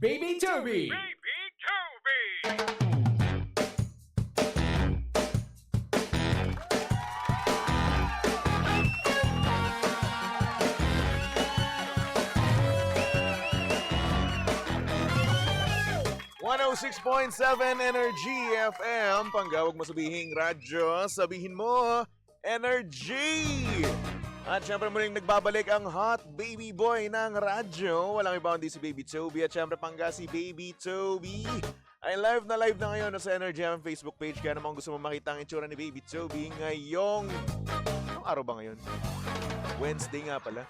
Baby Toby! Baby Toby! 106.7 Energy FM. Panggawag mo sabihing radyo, sabihin mo Energy! At syempre muling nagbabalik ang hot baby boy ng radyo. Walang iba kundi si Baby Toby. At syempre pangga si Baby Toby ay live na ngayon sa Energy FM Facebook page. Kaya naman gusto mo makita ang itsura ni Baby Toby ngayong... Anong araw ba ngayon? Wednesday nga pala.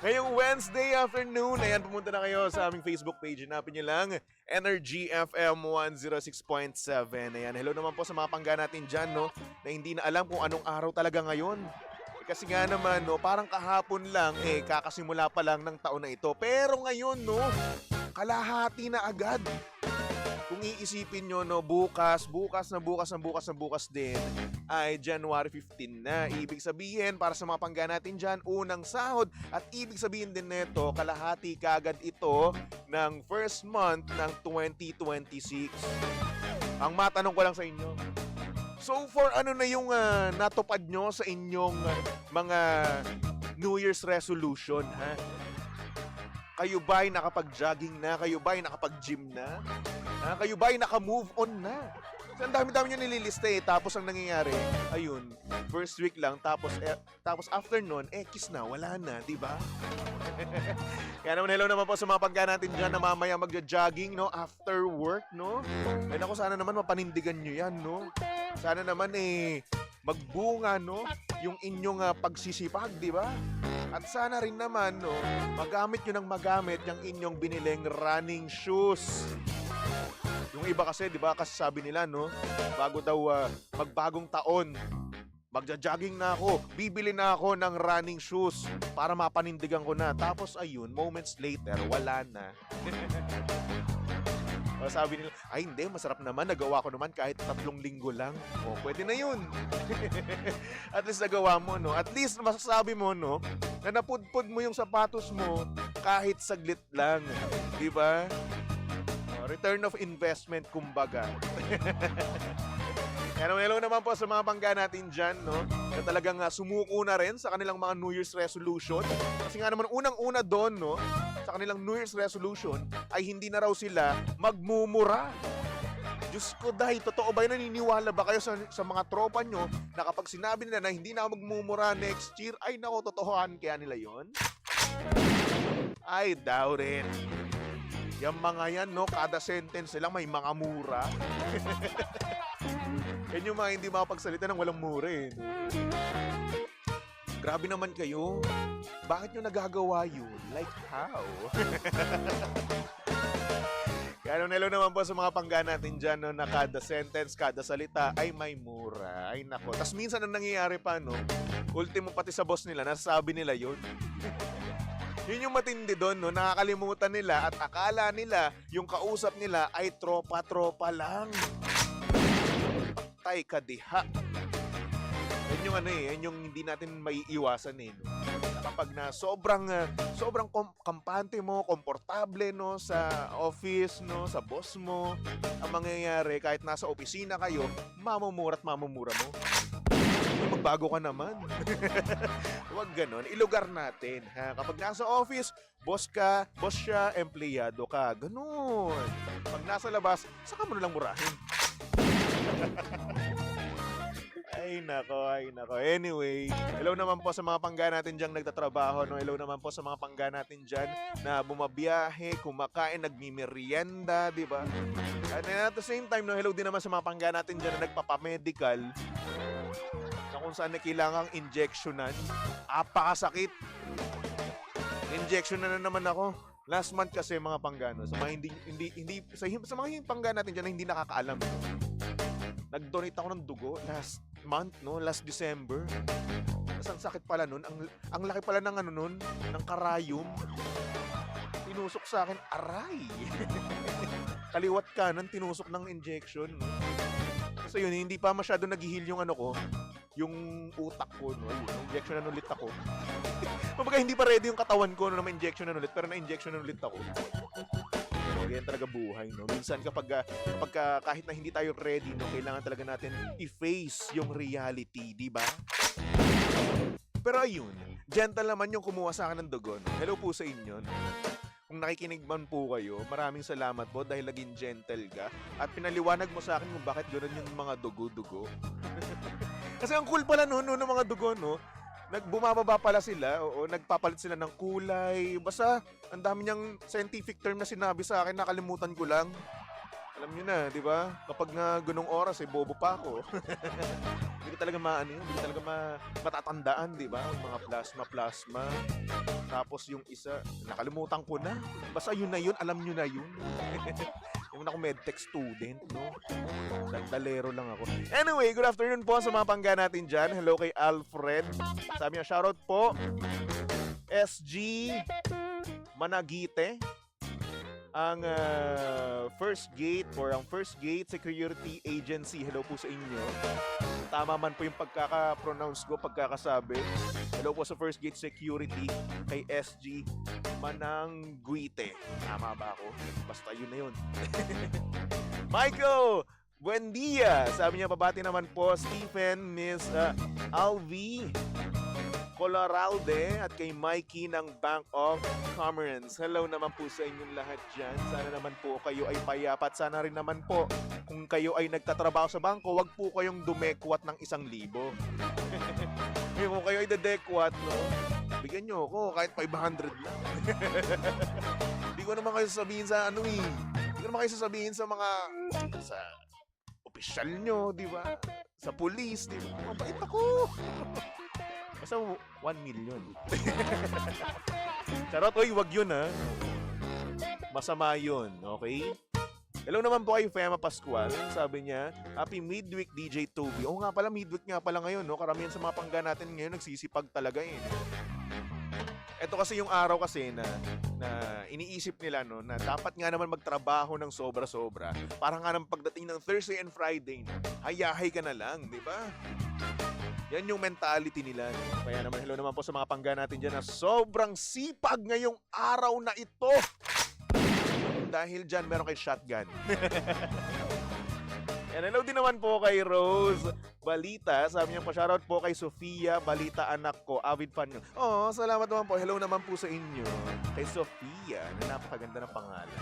Ngayong Wednesday afternoon, ayan, pumunta na kayo sa aming Facebook page. Hanapin niyo lang, Energy FM 106.7. Ayan, hello naman po sa mga pangga natin dyan, no, na hindi na alam kung anong araw talaga ngayon. Kasi nga naman, no, parang kahapon lang, kakasimula pa lang ng taon na ito. Pero ngayon, no, kalahati na agad. Kung iisipin nyo, no, bukas din, ay January 15 na. Ibig sabihin, para sa mga pangga natin dyan, unang sahod. At ibig sabihin din nito, kalahati kagad ito ng first month ng 2026. Ang matanong ko lang sa inyo, so far, ano na yung natupad nyo sa inyong mga New Year's resolution, ha? Kayo ba'y nakapag-jogging na? Kayo ba'y nakapag-gym na? Ha? Kayo ba'y naka-move on na? So, ang dami-dami nyo nililista tapos ang nangyayari, ayun, first week lang, tapos after nun, kiss na, wala na, di ba? Kaya naman, hello naman po sa mga pagka natin dyan na mamaya magja-jogging, no, after work, no? Eh naku, sana naman mapanindigan nyo yan, no? Sana naman magbunga, no, yung inyong pagsisipag, di ba? At sana rin naman, no, magamit nyo ng magamit yung inyong biniling running shoes. Yung iba kasi, di ba, kasi sabi nila, no, bago daw magbagong taon, magja-jogging na ako, bibili na ako ng running shoes para mapanindigan ko na. Tapos ayun, moments later, wala na. O, sabi nila, ay hindi, masarap naman, nagawa ko naman kahit 3 linggo lang. O, pwede na yun. At least nagawa mo, no? At least masasabi mo, no, na napudpud mo yung sapatos mo kahit saglit lang. Di ba? Return of investment, kumbaga. Hello naman po sa mga pangga natin dyan, no, na talagang sumuko na rin sa kanilang mga New Year's resolution. Kasi nga naman, unang-una doon, no, sa kanilang New Year's resolution, ay hindi na raw sila magmumura. Diyos ko, dahil totoo ba yun? Naniniwala ba kayo sa mga tropa nyo na kapag sinabi nila na hindi na magmumura next year, ay nako, totohan kaya nila yon? I doubt it. Yung mga yan, no, kada sentence nilang may mga mura. Yan yung mga hindi makapagsalita ng walang mura, Grabe naman kayo. Bakit nyo nagagawa yun? Like how? Kaya hello naman po sa mga pangga natin dyan, no, na kada sentence, kada salita ay may mura. Ay nako. Tapos minsan ang nangyayari pa, no, ultimo pati sa boss nila, nasasabi nila yun. Yun yung matindi doon, no, nakakalimutan nila at akala nila yung kausap nila ay tropa-tropa lang. Patay ka diha. Yan yung yan yung hindi natin maiiwasan, no. Kapag na sobrang kampante mo, komportable, no, sa office, no, sa boss mo, ang mangyayari kahit nasa opisina kayo, mamumura at mamumura mo. Magbago ka naman. Huwag ganon. Ilugar natin, ha? Kapag nasa office, boss ka, boss siya, empleyado ka. Ganon. Pag nasa labas, saka mo nalang murahin. Ay nako. Anyway, hello naman po sa mga pangga natin dyan nagtatrabaho, no? Hello naman po sa mga pangga natin dyan na bumabiyahe, kumakain, nagmimerienda, di ba? And at the same time, no, hello din naman sa mga pangga natin dyan na nagpapamedical, na kung saan na kailangang injectionan. Apakasakit. Injection na naman ako. Last month kasi mga panggano, sa mga sa mga pangga natin dyan na hindi nakakaalam. Nag-donate ako ng dugo last month, no, last December. Tapos ang sakit pala nun, ang laki pala ng nun, ng karayom. Tinusok sa akin, aray. Kaliwat kanan, tinusok ng injection, no. So yun, hindi pa masyado nag-heal yung yung utak ko, no? Injection na ulit ako. Kumbaga hindi pa ready yung katawan ko, no, na ma-injection na ulit, pero na-injection na ulit ako. Ganyan talaga buhay, no? Minsan kahit na hindi tayo ready, no, kailangan talaga natin i-face yung reality, di ba? Pero ayun, gentle naman yung kumuha sa akin ng dugo, no? Hello po sa inyo, no? Kung nakikinig man po kayo, maraming salamat po dahil naging gentle ka at pinaliwanag mo sa akin kung bakit gano'n yung mga dugo-dugo. Kasi ang cool pala no, ng mga dugo, no? Nagbumababa pala sila, oo, nagpapalit sila ng kulay. Basta, ang dami niyang scientific term na sinabi sa akin, nakalimutan ko lang. Alam niyo na, di ba? Kapag nga ganung oras, bobo pa ako. Hindi ko talaga hindi ko talaga matatandaan, di ba? Ang mga plasma. Tapos yung isa, nakalimutan ko na. Basta yun na yun, alam niyo na yun. Yung ako medtech student, no? Dandalero lang ako. Anyway, good afternoon po sa mga pangga natin dyan. Hello kay Alfred. Sabi niya, shoutout po. SG Managite. Ang First Gate Security Agency. Hello po sa inyo. Tama man po yung pagkaka-pronounce ko, pagkakasabi. Hello po sa First Gate Security kay SG Manangguite. Tama ba ako? Basta yun na yun. Michael Buendia. Sabi niya, pabati naman po Stephen, Miss Alvi Colaralde at kay Mikey ng Bank of Commerce. Hello naman po sa inyong lahat dyan. Sana naman po kayo ay payapat. Sana rin naman po kung kayo ay nagtatrabaho sa bangko, wag po kayong dumekwat ng 1,000. Kung kayo ay dadekwat, no, bigyan nyo ako kahit 500 lang. Hindi ko naman kayo sasabihin sa Hindi ko naman kayo sasabihin sa mga sa opisyal nyo, di ba? Sa police, di ba? Mabait ako. Basta 1 million. Charot, oy, wag yun ha. Masama yun, okay? Hello naman po kay Fema Pascual. Sabi niya, happy midweek DJ Toby. Oo nga pala, midweek nga pala ngayon, no? Karamihan sa mga pangga natin ngayon nagsisipag talaga eh. Ito kasi yung araw kasi na iniisip nila, no, na dapat nga naman magtrabaho ng sobra-sobra. Parang nga naman pagdating ng Thursday and Friday, hayahay ka na lang, di ba? Yan yung mentality nila. Kaya naman, hello naman po sa mga pangga natin dyan na sobrang sipag ngayong araw na ito. Dahil dyan, meron kay shotgun. And hello din naman po kay Rose Balita. Sabi niya po, shoutout po kay Sofia Balita, anak ko. Avid fan nyo. Oh, salamat naman po. Hello naman po sa inyo. Kay Sofia, na napakaganda ng pangalan.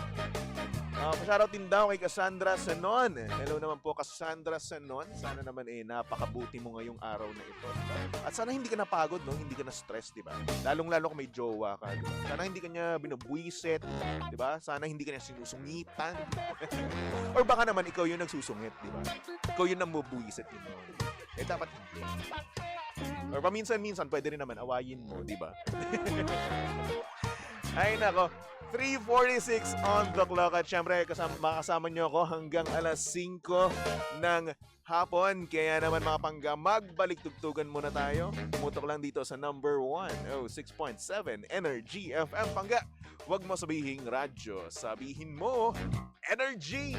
Shoutout din daw kay Cassandra Sanon. Hello naman po Cassandra Sanon. Sana naman napakabuti mo ngayong araw na ito. At sana hindi ka napagod, no? Hindi ka na stress, di ba? Lalong-lalo kung may jowa ka, di ba? Sana hindi ka niya binubuisit, di ba? Sana hindi ka niya sinusungitan. Or baka naman ikaw yung nagsusungit, di ba? Ikaw yung namubuisit yun. Dapat hindi. Or paminsan-minsan, pwede rin naman awayin mo, di ba? Ay nako, 3:46 on the clock at syempre makasama nyo ako hanggang alas 5 ng hapon. Kaya naman mga pangga, magbalik tugtugan muna tayo. Tumutok lang dito sa number 106.7 Energy FM. Pangga, wag mo sabihin radyo, sabihin mo Energy!